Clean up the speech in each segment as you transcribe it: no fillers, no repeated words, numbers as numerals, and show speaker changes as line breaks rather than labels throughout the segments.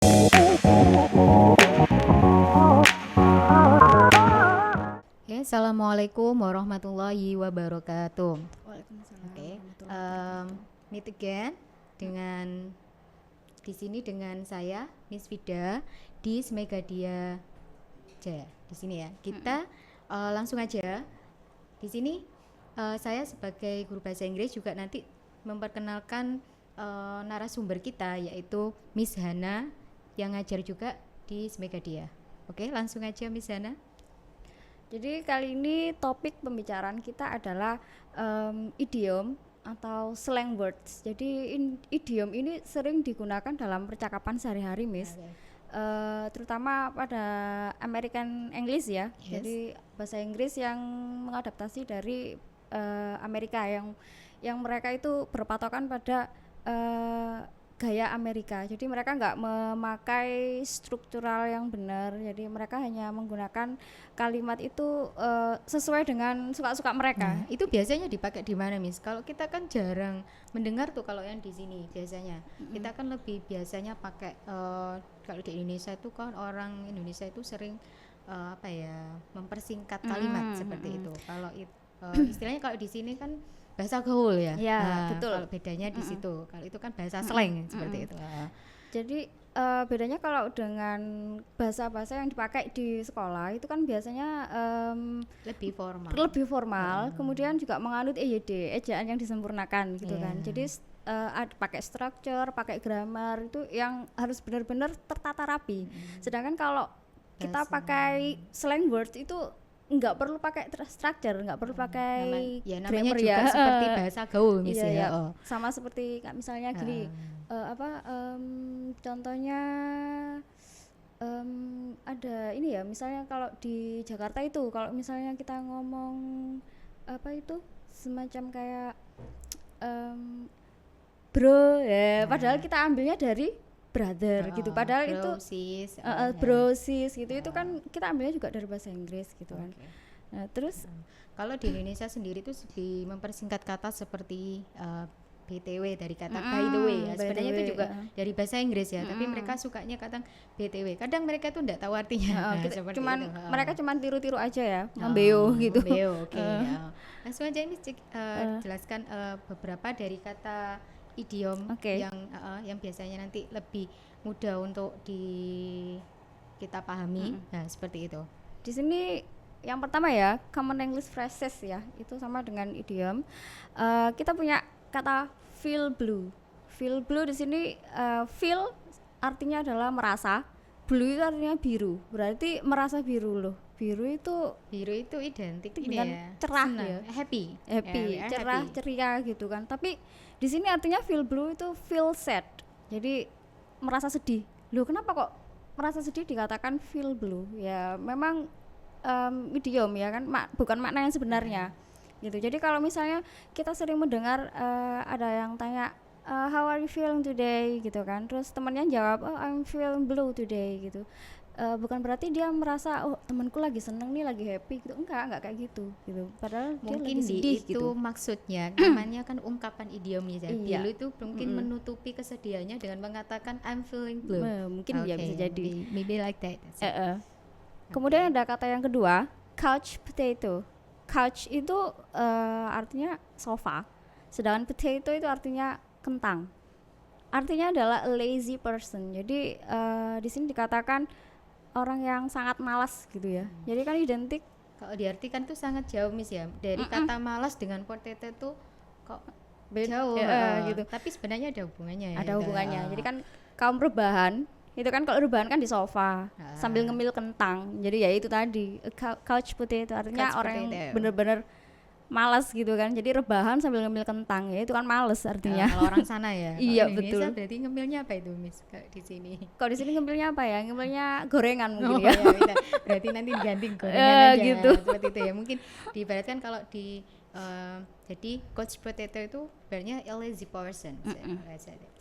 Assalamualaikum warahmatullahi wabarakatuh.
Waalaikumsalam
Oke,
warahmatullahi wabarakatuh.
meet again dengan di sini dengan saya Miss Vida di Smegadia Jaya. Di sini ya. Kita langsung aja. Di sini saya sebagai guru bahasa Inggris juga nanti memperkenalkan narasumber kita, yaitu Miss Hana yang ngajar juga di Smegadia. Oke, langsung aja Miss Hana.
Jadi kali ini topik pembicaraan kita adalah idiom atau slang words. Jadi idiom ini sering digunakan dalam percakapan sehari-hari, Miss. Terutama pada American English ya.
Yes.
Jadi bahasa Inggris yang mengadaptasi dari Amerika yang mereka itu berpatokan pada gaya Amerika. Jadi mereka nggak memakai struktural yang benar. Jadi mereka hanya menggunakan kalimat itu sesuai dengan suka-suka mereka.
Nah, itu biasanya dipakai di mana, Miss? Kalau kita kan jarang mendengar tuh kalau yang di sini biasanya. Kita kan lebih biasanya pakai kalau di Indonesia itu kan orang Indonesia itu sering mempersingkat kalimat seperti itu. Kalau istilahnya kalau di sini kan bahasa gaul ya.
Ya,
Nah,
betul.
kalau bedanya di situ. Kalau itu kan bahasa slang seperti itu.
Jadi bedanya kalau dengan bahasa-bahasa yang dipakai di sekolah itu kan biasanya
Lebih formal.
lebih formal, kemudian juga menganut EYD, ejaan yang disempurnakan gitu kan. Jadi pakai structure, pakai grammar itu yang harus benar-benar tertata rapi. Sedangkan kalau kita pakai slang word itu nggak perlu pakai structure, nggak perlu pakai
namanya
grammar
juga
ya.
seperti bahasa gaul
Iya,
misalnya.
ya. Sama seperti misalnya gini, contohnya ada ini ya, misalnya kalau di Jakarta itu kalau misalnya kita ngomong apa itu semacam kayak bro ya, padahal kita ambilnya dari brother gitu, padahal itu
sis,
bro sis gitu, itu kan kita ambilnya juga dari bahasa Inggris gitu kan. Nah terus
kalau di Indonesia sendiri itu mempersingkat kata seperti BTW dari kata by the way ya, sebenarnya itu juga dari bahasa Inggris ya, tapi mereka sukanya kata BTW, kadang mereka tuh enggak tahu artinya.
Mereka cuman tiru-tiru aja ya, membeo gitu.
Membeo, oke. Ya. Langsung aja ini jelaskan beberapa dari kata idiom yang biasanya nanti lebih mudah untuk kita pahami. Nah, seperti itu.
Di sini yang pertama ya, common English phrases ya, itu sama dengan idiom. Kita punya kata feel blue. Feel blue di sini feel artinya adalah merasa, blue itu artinya biru. Berarti merasa biru loh. Biru itu
identik
dengan
ini ya,
cerah
senang,
ya,
happy,
cerah, ceria gitu kan. Tapi di sini artinya feel blue itu feel sad. Jadi merasa sedih. Loh, kenapa kok merasa sedih dikatakan feel blue? Ya memang idiom ya kan, bukan makna yang sebenarnya. Gitu. Jadi kalau misalnya kita sering mendengar ada yang tanya how are you feeling today gitu kan. Terus temannya jawab, "Oh, I'm feeling blue today" gitu. Bukan berarti dia merasa temanku lagi seneng nih, lagi happy gitu, enggak kayak gitu padahal
mungkin
dia lagi sedih
itu
gitu.
Maksudnya namanya kan ungkapan idiomnya ya.
Iya.
Blue itu mungkin menutupi kesedihannya dengan mengatakan I'm feeling blue.
Mungkin ya bisa jadi
maybe like that.
Kemudian ada kata yang kedua, couch potato. Couch itu artinya sofa, sedangkan potato itu artinya kentang. Artinya adalah a lazy person. Jadi di sini dikatakan orang yang sangat malas gitu ya. Jadi kan identik,
kalau diartikan tuh sangat jauh Miss ya. Dari kata malas dengan potato tuh kok jauh
gitu.
Tapi sebenarnya ada hubungannya ya.
Ada hubungannya. Jadi kan kaum rebahan itu kan, kalau rebahan kan di sofa sambil ngemil kentang. Jadi ya itu tadi couch potato artinya orang yang benar-benar malas gitu kan. Jadi rebahan sambil ngemil kentang, ya itu kan males artinya.
Kalau orang sana ya.
Iya
betul. Berarti ngemilnya apa itu Miss di sini?
Kalau di sini ngemilnya apa ya? Ngemilnya gorengan mungkin ya.
Ya berarti nanti diganti gorengan aja
gitu.
Seperti itu ya. Mungkin diibaratkan kalau jadi couch potato itu sebenarnya a lazy person.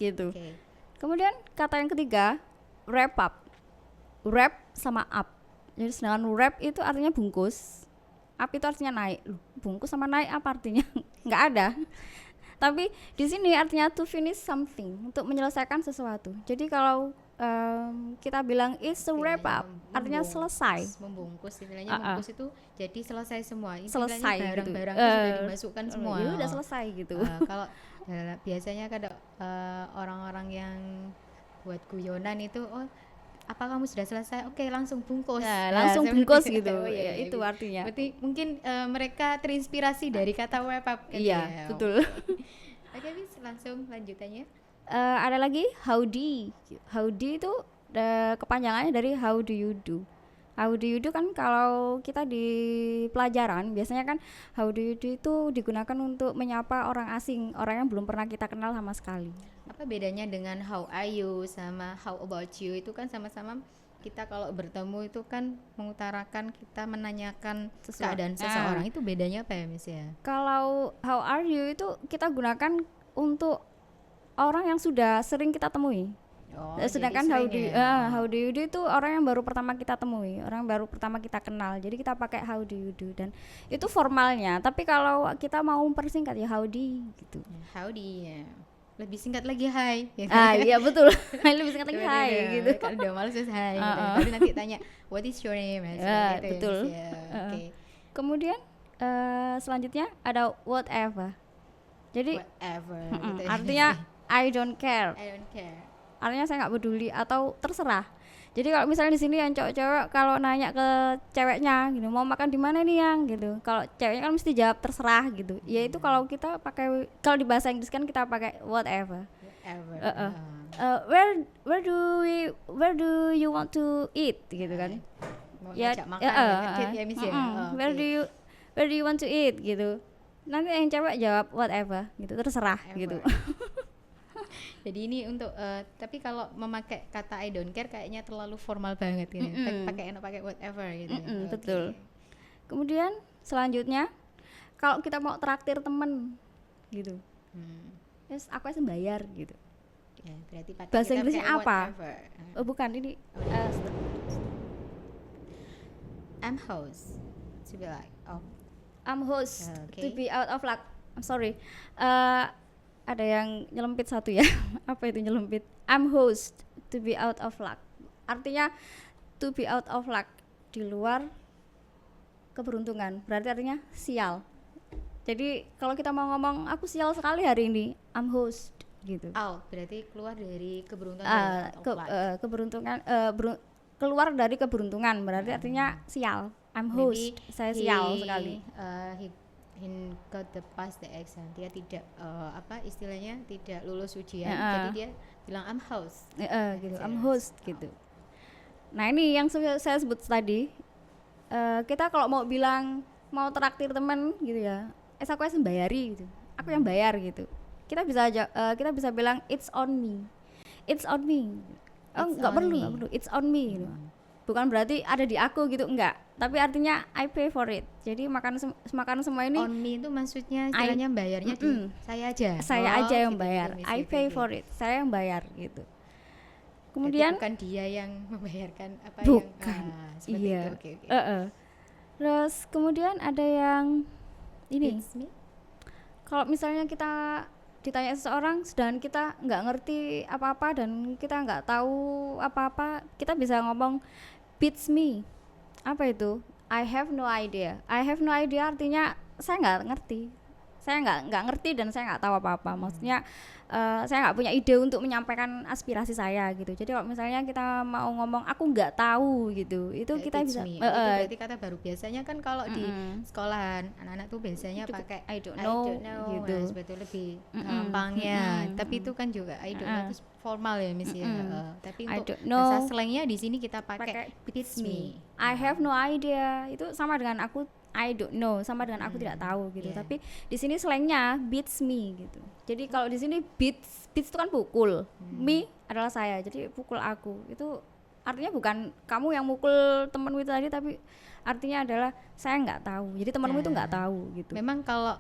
Gitu. Kemudian kata yang ketiga, wrap up. Wrap sama up. Jadi sedangkan wrap itu artinya bungkus, up itu artinya naik. Bungkus sama naik apa artinya? Nggak ada. Tapi di sini artinya to finish something, untuk menyelesaikan sesuatu. Jadi kalau kita bilang it's a wrap
Istilahnya
up, artinya selesai.
membungkus istilahnya membungkus itu jadi selesai semua. Istilahnya
Selesai gitu.
barang-barang itu sudah dimasukkan semua.
Ya udah selesai gitu.
Kalau biasanya kadang orang-orang yang buat guyonan itu, oh apa kamu sudah selesai? Oke, langsung bungkus.
Nah, langsung bungkus gitu.
Oh, iya,
Ya, itu
gitu.
artinya.
Berarti mungkin mereka terinspirasi dari kata wrap up kan
Iya,
ya?
betul.
Oke, Bis, langsung lanjutannya.
Ada lagi howdy. Howdy itu kepanjangannya dari how do you do. How do you do kan kalau kita di pelajaran biasanya kan how do you do itu digunakan untuk menyapa orang asing, orang yang belum pernah kita kenal sama sekali.
Apa bedanya dengan how are you sama how about you? Itu kan sama-sama kita kalau bertemu itu kan mengutarakan kita menanyakan keadaan seseorang. Itu bedanya apa ya, Miss ya?
Kalau how are you itu kita gunakan untuk orang yang sudah sering kita temui. Sedangkan how do you do itu orang yang baru pertama kita temui, orang yang baru pertama kita kenal. Jadi kita pakai how do you do dan itu formalnya. Tapi kalau kita mau mempersingkat ya howdy gitu.
Howdy ya. Lebih singkat lagi hai. Gitu.
Iya betul. Lebih singkat lagi hai gitu.
Kalau udah males terus hai. Gitu. Baru nanti tanya what is your name? Gitu,
betul.
Ya, okay.
Kemudian selanjutnya ada whatever. Jadi
whatever. Gitu.
Artinya I don't care.
I don't care.
Artinya saya nggak peduli atau terserah. Jadi kalau misalnya di sini yang cowok-cowok kalau nanya ke ceweknya gitu, mau makan di mana nih yang gitu. Kalau ceweknya kan mesti jawab terserah gitu. Ya itu kalau kita pakai, kalau di bahasa Inggris kan kita pakai whatever. Where do you want to eat gitu kan.
Mau ngajak makan ya Miss ya.
Where do you want to eat gitu. Nanti yang cewek jawab whatever gitu, terserah gitu.
Jadi ini untuk tapi kalau memakai kata I don't care kayaknya terlalu formal banget gitu. Pakai whatever gitu.
Betul. Kemudian selanjutnya kalau kita mau traktir temen gitu. Yes, aku yang bayar gitu.
Ya, berarti
bahasa Inggrisnya apa?
Whatever.
Bukan ini
I'm host to be like
I'm host to be out of luck. I'm sorry. Ada yang nyelempit satu ya. Apa itu nyelempit? I'm host to be out of luck. Artinya to be out of luck, di luar keberuntungan. Berarti artinya sial. Jadi kalau kita mau ngomong aku sial sekali hari ini, I'm host gitu.
Berarti keluar dari keberuntungan.
Keberuntungan keluar dari keberuntungan berarti artinya sial. I'm host. Saya sial sekali.
He got the pass the exam. Dia tidak istilahnya tidak lulus ujian. Jadi dia bilang I'm host.
Gitu. I'm host gitu. Nah, ini yang saya sebut tadi. Kita kalau mau bilang mau traktir teman gitu ya. Aku yang bayari gitu. Aku yang bayar gitu. Kita bisa bilang it's on me. It's on me. Enggak perlu. It's on me gitu. Bukan berarti ada di aku gitu, enggak. Tapi artinya I pay for it. Jadi makanan semua ini
on me itu maksudnya istilahnya bayarnya saya aja.
Saya aja yang bayar. I pay for it. Saya yang bayar gitu. Kemudian
bukan dia yang membayarkan apa
bukan.
yang seperti
Iya.
itu. Okay.
Terus kemudian ada yang ini. Kalau misalnya kita ditanya seseorang sedangkan kita nggak ngerti apa-apa dan kita nggak tahu apa-apa, kita bisa ngomong beats me. Apa itu? I have no idea. I have no idea artinya saya nggak ngerti. Saya nggak ngerti dan saya nggak tahu apa-apa. Maksudnya saya nggak punya ide untuk menyampaikan aspirasi saya gitu. Jadi kalau misalnya kita mau ngomong aku nggak tahu gitu, itu kita bisa.
Itu berarti kata baru. Biasanya kan kalau di sekolahan anak-anak tuh biasanya pakai
I don't know gitu.
Sebetulnya lebih gampangnya. Tapi itu kan juga I don't know itu formal ya Miss ya. Tapi untuk bahasa slangnya di sini kita pakai beats me.
I have no idea. Itu sama dengan aku I don't know, sama dengan aku tidak tahu gitu. Tapi di sini slangnya beats me gitu. Jadi kalau di sini beats itu kan pukul. Me adalah saya. Jadi pukul aku. Itu artinya bukan kamu yang mukul temanmu itu tadi, tapi artinya adalah saya nggak tahu. Jadi temanmu itu nggak tahu gitu.
Memang kalau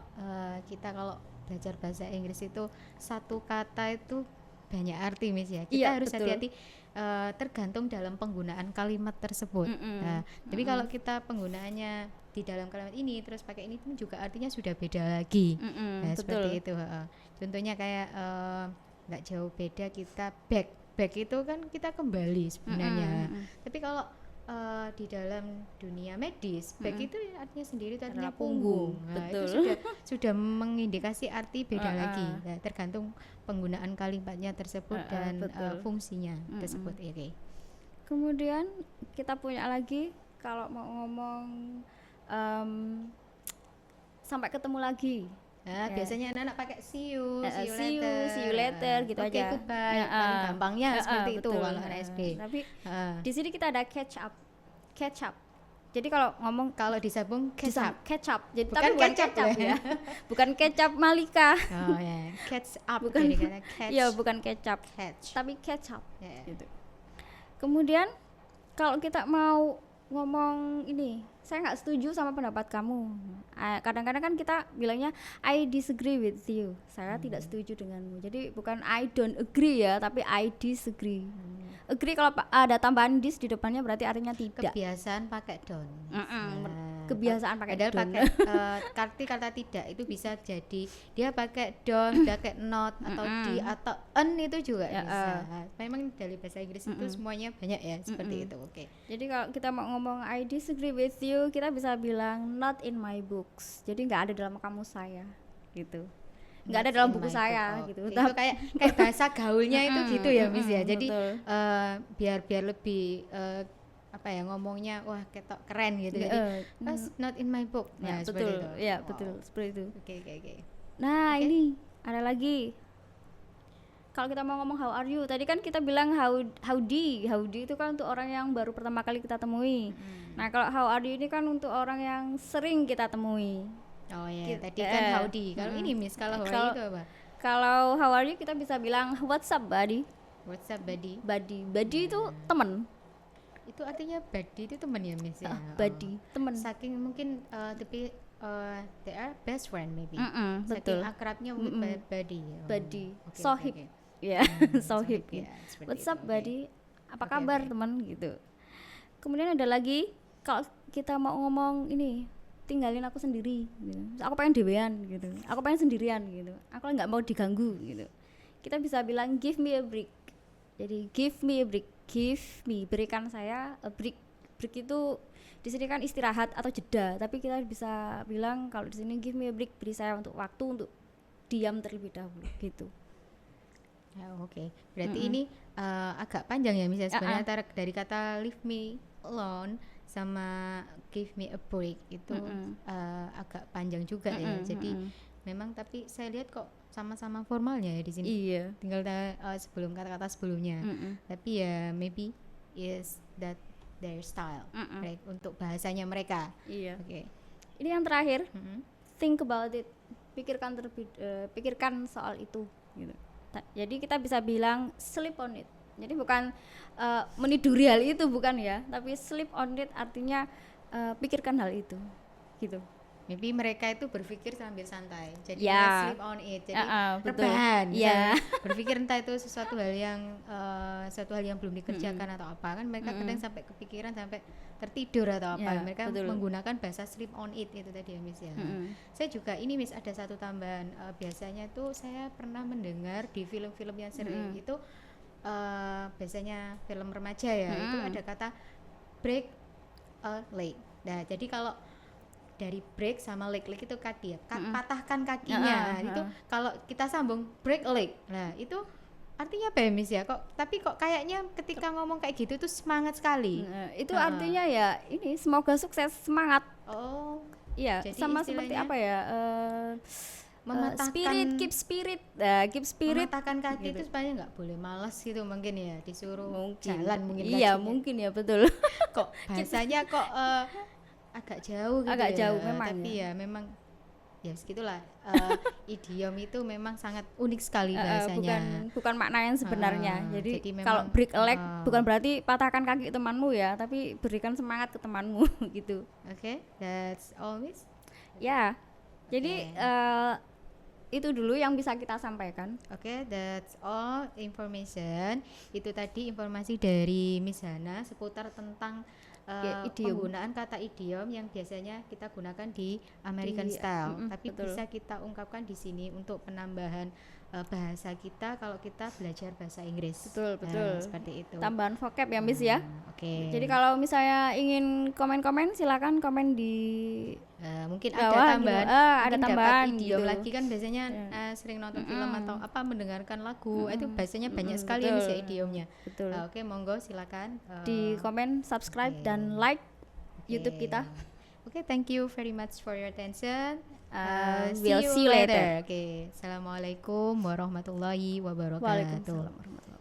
kita kalau belajar bahasa Inggris itu satu kata itu banyak arti Miss ya. Kita harus hati-hati tergantung dalam penggunaan kalimat tersebut. Tapi kalau kita penggunaannya di dalam kalimat ini terus pakai ini pun juga artinya sudah beda lagi. Seperti itu. Contohnya kayak nggak jauh beda kita bag back itu kan kita kembali sebenarnya. Tapi kalau di dalam dunia medis, back itu artinya sendiri, itu artinya
Adalah punggung.
Nah,
Betul.
itu sudah mengindikasi arti beda lagi. Nah, tergantung penggunaan kalimatnya tersebut dan
betul.
fungsinya tersebut. Oke.
Kemudian kita punya lagi kalau mau ngomong sampai ketemu lagi.
Nah,
Ya.
biasanya anak-anak pakai see you
See you later gitu
Oke,
aja.
goodbye. Paling gampangnya seperti itu
Betul.
kalau anak SD.
Tapi
Heeh.
di sini kita ada catch up. Jadi kalau ngomong
Kalau disambung kecap.
kecap. Jadi
Bukan
tapi bukan
kecap
kecap
ya.
ya. Bukan kecap Malika.
Oh ya, catch up.
Bukan.
Jadi karena catch.
Iya, bukan kecap,
Catch.
tapi kecap.
Ya.
Gitu. Kemudian kalau kita mau ngomong ini, saya nggak setuju sama pendapat kamu. Kadang-kadang kan kita bilangnya I disagree with you. Saya tidak setuju denganmu. Jadi bukan I don't agree ya, tapi I disagree. Agree kalau ada tambahan dis di depannya berarti artinya tidak.
Kebiasaan pakai don.
Kebiasaan pakai
Padahal
don't.
pakai kata tidak itu bisa jadi dia pakai don't, pakai not atau di atau en itu juga
Ya,
bisa. Memang dari bahasa Inggris itu semuanya banyak ya seperti itu. Oke.
Jadi kalau kita mau ngomong I disagree with you, kita bisa bilang not in my books. Jadi nggak ada dalam kamus saya, gitu. Nggak ada
Not
dalam
in
buku
my
saya,
book.
gitu.
Oke, itu kayak bahasa gaulnya itu gitu ya, Miss ya. Jadi
betul.
biar lebih apa ya ngomongnya wah ketok keren gitu. Jadi not in my book.
Ya,
Nah, seperti
betul.
itu.
Ya,
Wow.
betul seperti itu.
Oke.
Nah,
Oke.
ini ada lagi. Kalau kita mau ngomong how are you, tadi kan kita bilang howdy itu kan untuk orang yang baru pertama kali kita temui. Nah, kalau how are you ini kan untuk orang yang sering kita temui.
Oh ya,
Gitu.
tadi kan howdy. Kalau ini Miss, kalau how are you itu apa?
Kalau how are you kita bisa bilang what's up buddy.
What's up, buddy?
Buddy itu teman.
Itu artinya buddy itu teman ya, Miss ya.
Buddy, teman.
Saking mungkin tapi they are best friend maybe.
Betul.
Saking akrabnya mungkin buddy. Oh,
Buddy,
oke,
sohib.
oke.
Ya, sohib.
Ya, seperti
What's
itu,
up
oke.
buddy? Apa
Oke,
kabar
oke.
teman gitu. Kemudian ada lagi kalau kita mau ngomong ini tinggalin aku sendiri gitu. Aku pengen dewean gitu. Aku pengen sendirian gitu. Aku nggak mau diganggu gitu. Kita bisa bilang give me a break. Jadi give me a break. Berikan saya a break. Break itu di sini kan istirahat atau jeda, tapi kita bisa bilang kalau di sini give me a break, beri saya untuk waktu untuk diam terlebih dahulu gitu.
Ya, oke. Berarti ini agak panjang ya misalnya sebenarnya dari kata leave me alone sama give me a break itu agak panjang juga ya. Jadi memang tapi saya lihat kok sama-sama formalnya ya di sini.
Iya.
Tinggal sebelum kata-kata sebelumnya. Tapi ya maybe is that their style, right? Untuk bahasanya mereka.
Iya.
Oke.
Ini yang terakhir, think about it. Pikirkan soal itu gitu. Jadi kita bisa bilang sleep on it. Jadi bukan meniduri hal itu bukan ya, tapi sleep on it artinya pikirkan hal itu gitu.
Maybe mereka itu berpikir sambil santai. Jadi
Ya.
sleep on it. Jadi
betul.
rebahan.
Ya.
misalnya. Berpikir entah itu sesuatu hal yang belum dikerjakan atau apa kan mereka kadang sampai kepikiran sampai tertidur atau apa.
Ya,
Mereka
betul.
menggunakan bahasa sleep on it itu tadi ya Miss ya. Saya juga ini Miss ada satu tambahan. Biasanya tuh saya pernah mendengar di film-film yang sering itu biasanya film remaja ya itu ada kata break a leg. Nah, jadi kalau dari break sama leg itu kaki ya, patahkan kakinya. Itu kalau kita sambung break a leg. Nah, itu artinya apa ya Miss ya? Tapi kok kayaknya ketika ngomong kayak gitu tuh semangat sekali.
Itu artinya ya ini semoga sukses, semangat.
Oh,
Iya,
jadi
sama seperti
istilahnya
apa ya?
mematahkan
Keep spirit.
mematahkan kaki
gitu.
itu supaya nggak boleh malas gitu mungkin ya, disuruh
Mungkin.
jalan mungkin
Iya,
kakinya.
mungkin ya betul.
Kok bahasanya kok agak jauh gitu
Agak
ya.
jauh memang
Tapi ya memang ya segitulah idiom itu memang sangat unik sekali bahasanya.
bukan makna yang sebenarnya. Jadi
jadi
kalau
memang,
break a leg bukan berarti patahkan kaki temanmu ya, tapi berikan semangat ke temanmu gitu.
Oke, that's all Miss.
Ya. Jadi itu dulu yang bisa kita sampaikan.
Oke, that's all information. Itu tadi informasi dari Miss Hana seputar tentang
idiom.
penggunaan kata idiom yang biasanya kita gunakan di American style. Tapi
betul.
bisa kita ungkapkan di sini untuk penambahan bahasa kita kalau kita belajar bahasa Inggris.
Betul.
Seperti itu.
Tambahan vocab ya Miss ya.
Oke.
Jadi kalau misalnya ingin komen-komen silakan komen di
mungkin
bawah
ada
gitu.
tambahan,
Ada
mungkin
tambahan
dapat idiom
gitu.
lagi kan biasanya sering nonton film atau apa mendengarkan lagu itu biasanya banyak sekali ya
betul.
Miss ya idiomnya.
Betul.
Oke, monggo silakan
Di komen, subscribe dan like YouTube kita.
Oke, thank you very much for your attention.
We'll see you later.
Oke, assalamualaikum warahmatullahi wabarakatuh.
Waalaikumsalam warahmatullahi wabarakatuh.